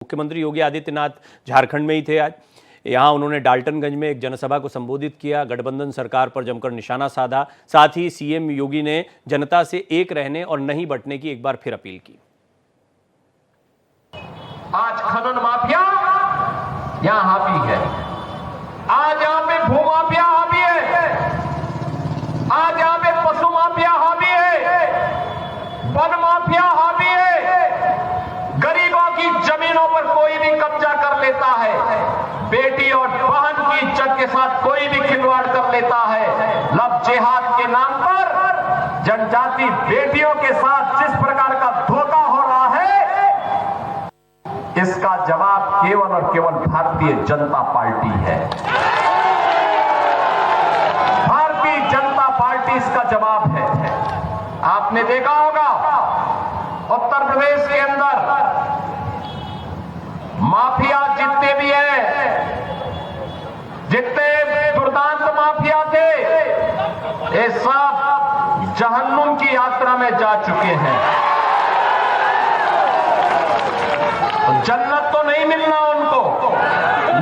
मुख्यमंत्री योगी आदित्यनाथ झारखंड में ही थे आज। यहाँ उन्होंने डाल्टनगंज में एक जनसभा को संबोधित किया, गठबंधन सरकार पर जमकर निशाना साधा। साथ ही सीएम योगी ने जनता से एक रहने और नहीं बंटने की एक बार फिर अपील की। आज खनन माफिया यहां हावी है, आज यहां पे भू माफिया हावी है, आज यहां पे पशु माफिया हावी है, वन माफिया हावी है, गरीबों की जमीनों पर कोई भी कब्जा कर लेता है, बेटी और बहन की इज्जत के साथ कोई भी खिलवाड़ कर लेता है। लव जिहाद के नाम पर जनजाति बेटियों के साथ जिस प्रकार का धोखा हो रहा है, इसका जवाब केवल और केवल भारतीय जनता पार्टी है। भारतीय जनता पार्टी इसका जवाब है। आपने देखा होगा उत्तर प्रदेश के अंदर माफिया जितने भी हैं, जितने दुर्दांत माफिया थे, ये सब जहन्नुम की यात्रा में जा चुके हैं। जन्नत तो नहीं मिलना उनको,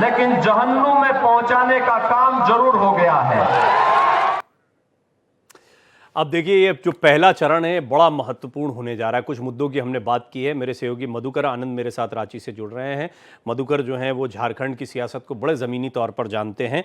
लेकिन जहन्नुम में पहुंचाने का काम जरूर हो गया है। अब देखिए, ये जो पहला चरण है बड़ा महत्वपूर्ण होने जा रहा है। कुछ मुद्दों की हमने बात की है। मेरे सहयोगी मधुकर आनंद मेरे साथ रांची से जुड़ रहे हैं। मधुकर जो हैं वो झारखंड की सियासत को बड़े ज़मीनी तौर पर जानते हैं।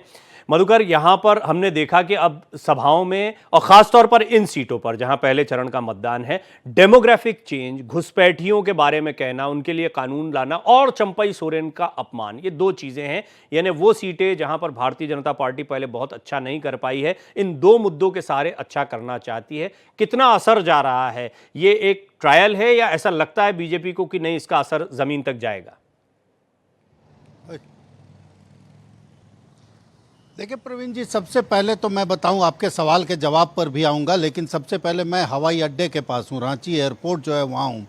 मधुकर, यहाँ पर हमने देखा कि अब सभाओं में और ख़ास तौर पर इन सीटों पर जहाँ पहले चरण का मतदान है, डेमोग्राफिक चेंज, घुसपैठियों के बारे में कहना, उनके लिए कानून लाना और चंपई सोरेन का अपमान, ये दो चीज़ें हैं। यानी वो सीटें जहाँ पर भारतीय जनता पार्टी पहले बहुत अच्छा नहीं कर पाई है, इन दो मुद्दों के सहारे अच्छा करना चाहती है। कितना असर जा रहा है? ये एक ट्रायल है या ऐसा लगता है बीजेपी को कि नहीं, इसका असर जमीन तक जाएगा? देखिए प्रवीण जी, सबसे पहले तो मैं बताऊं, आपके सवाल के जवाब पर भी आऊंगा, लेकिन सबसे पहले मैं हवाई अड्डे के पास हूं, रांची एयरपोर्ट जो है वहां हूं।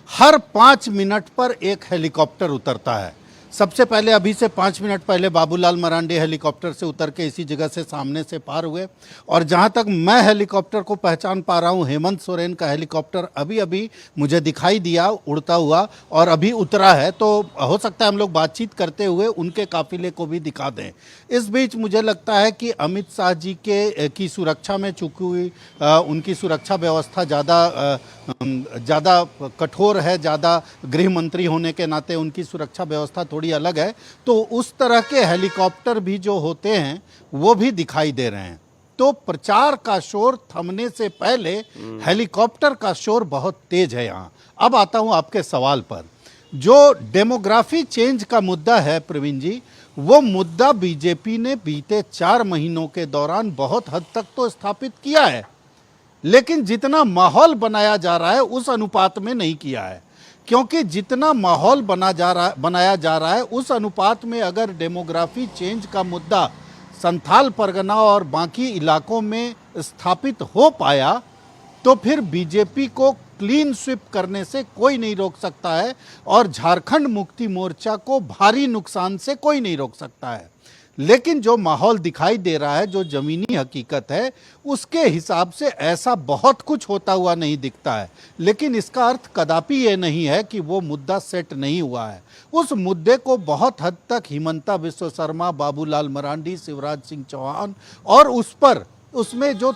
हर 5 मिनट पर एक हेलीकॉप्टर उतरता है। सबसे पहले अभी से 5 मिनट पहले बाबूलाल मरांडी हेलीकॉप्टर से उतर के इसी जगह से सामने से पार हुए, और जहां तक मैं हेलीकॉप्टर को पहचान पा रहा हूं, हेमंत सोरेन का हेलीकॉप्टर अभी अभी मुझे दिखाई दिया उड़ता हुआ और अभी उतरा है। तो हो सकता है हम लोग बातचीत करते हुए उनके काफिले को भी दिखा दें। इस बीच मुझे लगता है कि अमित शाह जी की सुरक्षा में चूंकि उनकी सुरक्षा व्यवस्था ज़्यादा कठोर है, ज़्यादा गृह मंत्री होने के नाते उनकी सुरक्षा व्यवस्था थोड़ी अलग है, तो उस तरह के हेलीकॉप्टर भी जो होते हैं वो भी दिखाई दे रहे हैं। तो प्रचार का शोर थमने से पहले हेलीकॉप्टर का शोर बहुत तेज है यहाँ। अब आता हूँ आपके सवाल पर। जो डेमोग्राफी चेंज का मुद्दा है प्रवीण जी, वो मुद्दा बीजेपी ने बीते 4 महीनों के दौरान बहुत हद तक तो स्थापित किया है, लेकिन जितना माहौल बनाया जा रहा है उस अनुपात में नहीं किया है। क्योंकि जितना माहौल बनाया जा रहा है उस अनुपात में अगर डेमोग्राफी चेंज का मुद्दा संथाल परगना और बाकी इलाकों में स्थापित हो पाया, तो फिर बीजेपी को क्लीन स्वीप करने से कोई नहीं रोक सकता है और झारखंड मुक्ति मोर्चा को भारी नुकसान से कोई नहीं रोक सकता है। लेकिन जो माहौल दिखाई दे रहा है, जो जमीनी हकीकत है, उसके हिसाब से ऐसा बहुत कुछ होता हुआ नहीं दिखता है। लेकिन इसका अर्थ कदापि ये नहीं है कि वो मुद्दा सेट नहीं हुआ है। उस मुद्दे को बहुत हद तक हिमंता बिस्वा शर्मा, बाबूलाल मरांडी, शिवराज सिंह चौहान और उसमें जो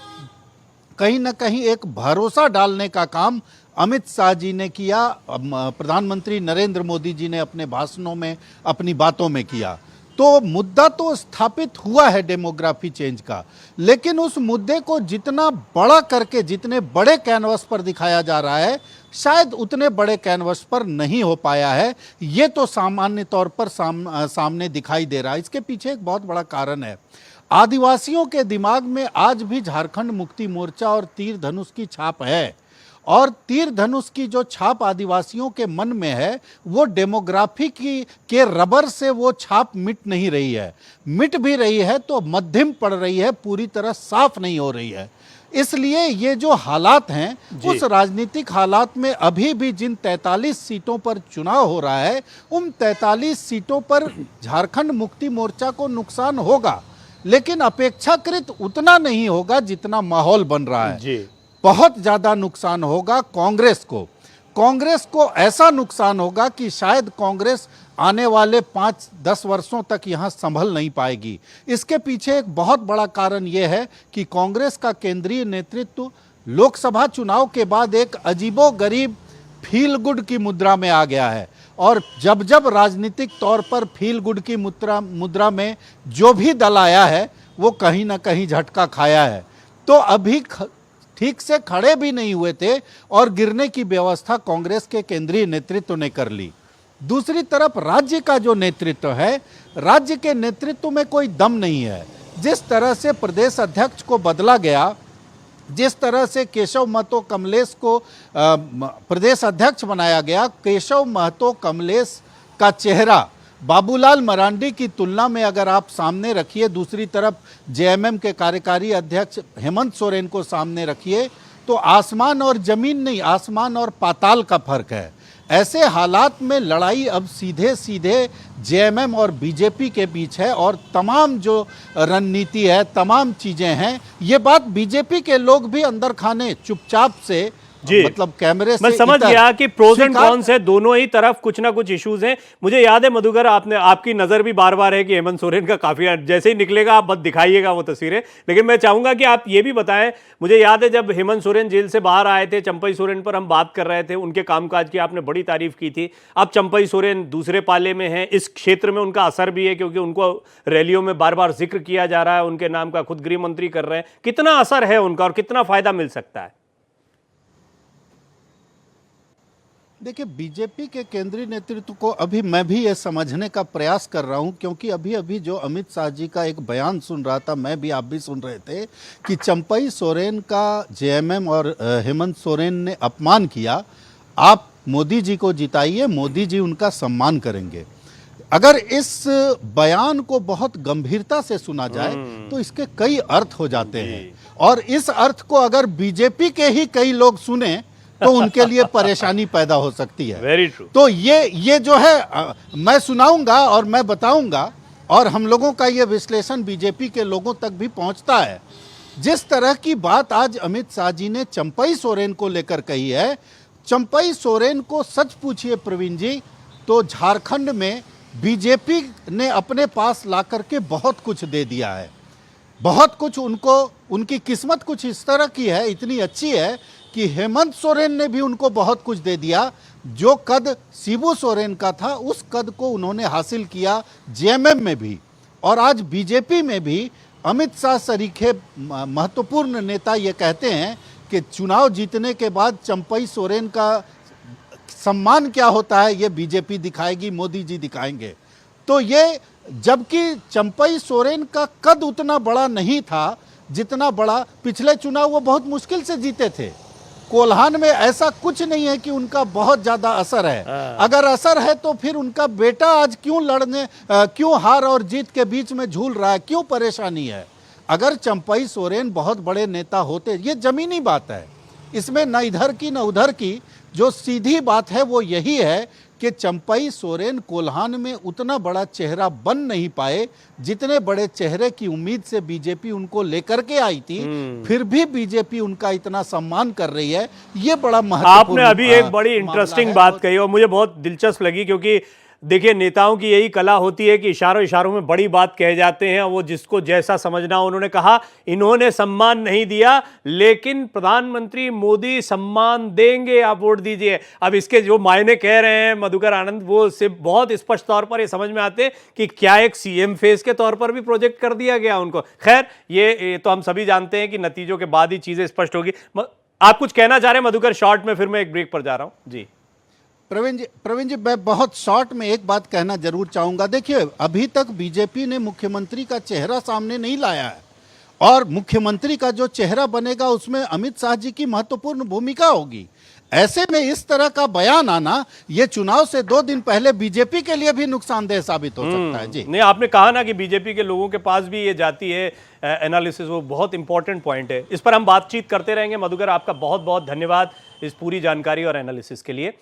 कहीं ना कहीं एक भरोसा डालने का काम अमित शाह जी ने किया, प्रधानमंत्री नरेंद्र मोदी जी ने अपने भाषणों में, अपनी बातों में किया। तो मुद्दा तो स्थापित हुआ है डेमोग्राफी चेंज का, लेकिन उस मुद्दे को जितना बड़ा करके, जितने बड़े कैनवस पर दिखाया जा रहा है, शायद उतने बड़े कैनवस पर नहीं हो पाया है। ये तो सामान्य तौर पर सामने दिखाई दे रहा है। इसके पीछे एक बहुत बड़ा कारण है। आदिवासियों के दिमाग में आज भी झारखंड मुक्ति मोर्चा और तीर धनुष की छाप है, और तीर धनुष की जो छाप आदिवासियों के मन में है, वो डेमोग्राफी के रबर से वो छाप मिट नहीं रही है। मिट भी रही है तो मध्यम पड़ रही है, पूरी तरह साफ नहीं हो रही है। इसलिए ये जो हालात हैं, उस राजनीतिक हालात में अभी भी जिन 43 सीटों पर चुनाव हो रहा है, उन 43 सीटों पर झारखंड मुक्ति मोर्चा को नुकसान होगा, लेकिन अपेक्षाकृत उतना नहीं होगा जितना माहौल बन रहा है। बहुत ज्यादा नुकसान होगा कांग्रेस को। कांग्रेस को ऐसा नुकसान होगा कि शायद कांग्रेस आने वाले 5-10 वर्षों तक यहां संभल नहीं पाएगी। इसके पीछे एक बहुत बड़ा कारण यह है कि कांग्रेस का केंद्रीय नेतृत्व लोकसभा चुनाव के बाद एक अजीबोगरीब फील गुड की मुद्रा में आ गया है, और जब जब राजनीतिक तौर पर फील गुड की मुद्रा में जो भी दल आया है वो कहीं ना कहीं झटका खाया है। तो अभी ठीक से खड़े भी नहीं हुए थे और गिरने की व्यवस्था कांग्रेस के केंद्रीय नेतृत्व ने कर ली। दूसरी तरफ राज्य का जो नेतृत्व है, राज्य के नेतृत्व में कोई दम नहीं है। जिस तरह से प्रदेश अध्यक्ष को बदला गया, जिस तरह से केशव महतो कमलेश को प्रदेश अध्यक्ष बनाया गया, केशव महतो कमलेश का चेहरा बाबूलाल मरांडी की तुलना में अगर आप सामने रखिए, दूसरी तरफ जेएमएम के कार्यकारी अध्यक्ष हेमंत सोरेन को सामने रखिए, तो आसमान और जमीन नहीं, आसमान और पाताल का फर्क है। ऐसे हालात में लड़ाई अब सीधे सीधे जेएमएम और बीजेपी के बीच है, और तमाम जो रणनीति है, तमाम चीजें हैं, ये बात बीजेपी के लोग भी अंदर खाने चुपचाप से, मतलब कैमरे से मैं समझ गया कि प्रोज एंड कॉन्स है, दोनों ही तरफ कुछ ना कुछ इश्यूज हैं। मुझे याद है मधुकर, आपकी नजर भी बार बार है कि हेमंत सोरेन का काफी, जैसे ही निकलेगा आप बस दिखाइएगा वो तस्वीरें, लेकिन मैं चाहूंगा कि आप ये भी बताएं। मुझे याद है जब हेमंत सोरेन जेल से बाहर आए थे, चंपई सोरेन पर हम बात कर रहे थे, उनके कामकाज की आपने बड़ी तारीफ की थी। अब चंपई सोरेन दूसरे पाले में है, इस क्षेत्र में उनका असर भी है क्योंकि उनको रैलियों में बार बार जिक्र किया जा रहा है, उनके नाम का खुद गृह मंत्री कर रहे हैं। कितना असर है उनका और कितना फायदा मिल सकता है? देखिए, बीजेपी के केंद्रीय नेतृत्व को अभी मैं भी ये समझने का प्रयास कर रहा हूं, क्योंकि अभी अभी जो अमित शाह जी का एक बयान सुन रहा था, मैं भी, आप भी सुन रहे थे कि चंपई सोरेन का जेएमएम और हेमंत सोरेन ने अपमान किया। आप मोदी जी को जिताइए, मोदी जी उनका सम्मान करेंगे। अगर इस बयान को बहुत गंभीरता से सुना जाए तो इसके कई अर्थ हो जाते हैं, और इस अर्थ को अगर बीजेपी के ही कई लोग सुने तो उनके लिए परेशानी पैदा हो सकती है। Very true. तो ये जो है मैं सुनाऊंगा और मैं बताऊंगा, और हम लोगों का ये विश्लेषण बीजेपी के लोगों तक भी पहुंचता है। जिस तरह की बात आज अमित शाह जी ने चंपई सोरेन को लेकर कही है, चंपई सोरेन को सच पूछिए प्रवीण जी, तो झारखंड में बीजेपी ने अपने पास ला करके बहुत कुछ दे दिया है। बहुत कुछ उनको, उनकी किस्मत कुछ इस तरह की है, इतनी अच्छी है कि हेमंत सोरेन ने भी उनको बहुत कुछ दे दिया। जो कद शिबू सोरेन का था, उस कद को उन्होंने हासिल किया जेएमएम में भी, और आज बीजेपी में भी। अमित शाह सरीखे महत्वपूर्ण नेता ये कहते हैं कि चुनाव जीतने के बाद चंपई सोरेन का सम्मान क्या होता है ये बीजेपी दिखाएगी, मोदी जी दिखाएंगे। तो ये, जबकि चंपई सोरेन का कद उतना बड़ा नहीं था जितना बड़ा पिछले चुनाव वो बहुत मुश्किल से जीते थे। कोल्हान में ऐसा कुछ नहीं है कि उनका बहुत ज्यादा असर है। अगर असर है तो फिर उनका बेटा आज क्यों हार और जीत के बीच में झूल रहा है, क्यों परेशानी है? अगर चंपई सोरेन बहुत बड़े नेता होते, ये जमीनी बात है, इसमें न इधर की न उधर की, जो सीधी बात है वो यही है कि चंपई सोरेन कोल्हान में उतना बड़ा चेहरा बन नहीं पाए जितने बड़े चेहरे की उम्मीद से बीजेपी उनको लेकर के आई थी। फिर भी बीजेपी उनका इतना सम्मान कर रही है, ये बड़ा महत्वपूर्ण। आपने अभी एक बड़ी इंटरेस्टिंग बात कही और मुझे बहुत दिलचस्प लगी, क्योंकि देखिए नेताओं की यही कला होती है कि इशारों इशारों में बड़ी बात कह जाते हैं, वो जिसको जैसा समझना हो। उन्होंने कहा इन्होंने सम्मान नहीं दिया, लेकिन प्रधानमंत्री मोदी सम्मान देंगे, आप वोट दीजिए। अब इसके जो मायने कह रहे हैं मधुकर आनंद, वो से बहुत स्पष्ट तौर पर ये समझ में आते हैं कि क्या एक सीएम फेस के तौर पर भी प्रोजेक्ट कर दिया गया उनको। खैर, ये तो हम सभी जानते हैं कि नतीजों के बाद ही चीजें स्पष्ट होगी। आप कुछ कहना चाह रहे हैं मधुकर शॉर्ट में, फिर मैं एक ब्रेक पर जा रहा हूं जी। प्रवीण जी, मैं बहुत शॉर्ट में एक बात कहना जरूर चाहूंगा। देखिए, अभी तक बीजेपी ने मुख्यमंत्री का चेहरा सामने नहीं लाया है, और मुख्यमंत्री का जो चेहरा बनेगा उसमें अमित शाह जी की महत्वपूर्ण भूमिका होगी। ऐसे में इस तरह का बयान आना, ये चुनाव से 2 दिन पहले बीजेपी के लिए भी नुकसानदेह साबित हो सकता है। जी नहीं, आपने कहा ना कि बीजेपी के लोगों के पास भी ये जाती है एनालिसिस, वो बहुत इंपॉर्टेंट पॉइंट है। इस पर हम बातचीत करते रहेंगे। मधुकर, आपका बहुत बहुत धन्यवाद इस पूरी जानकारी और एनालिसिस के लिए।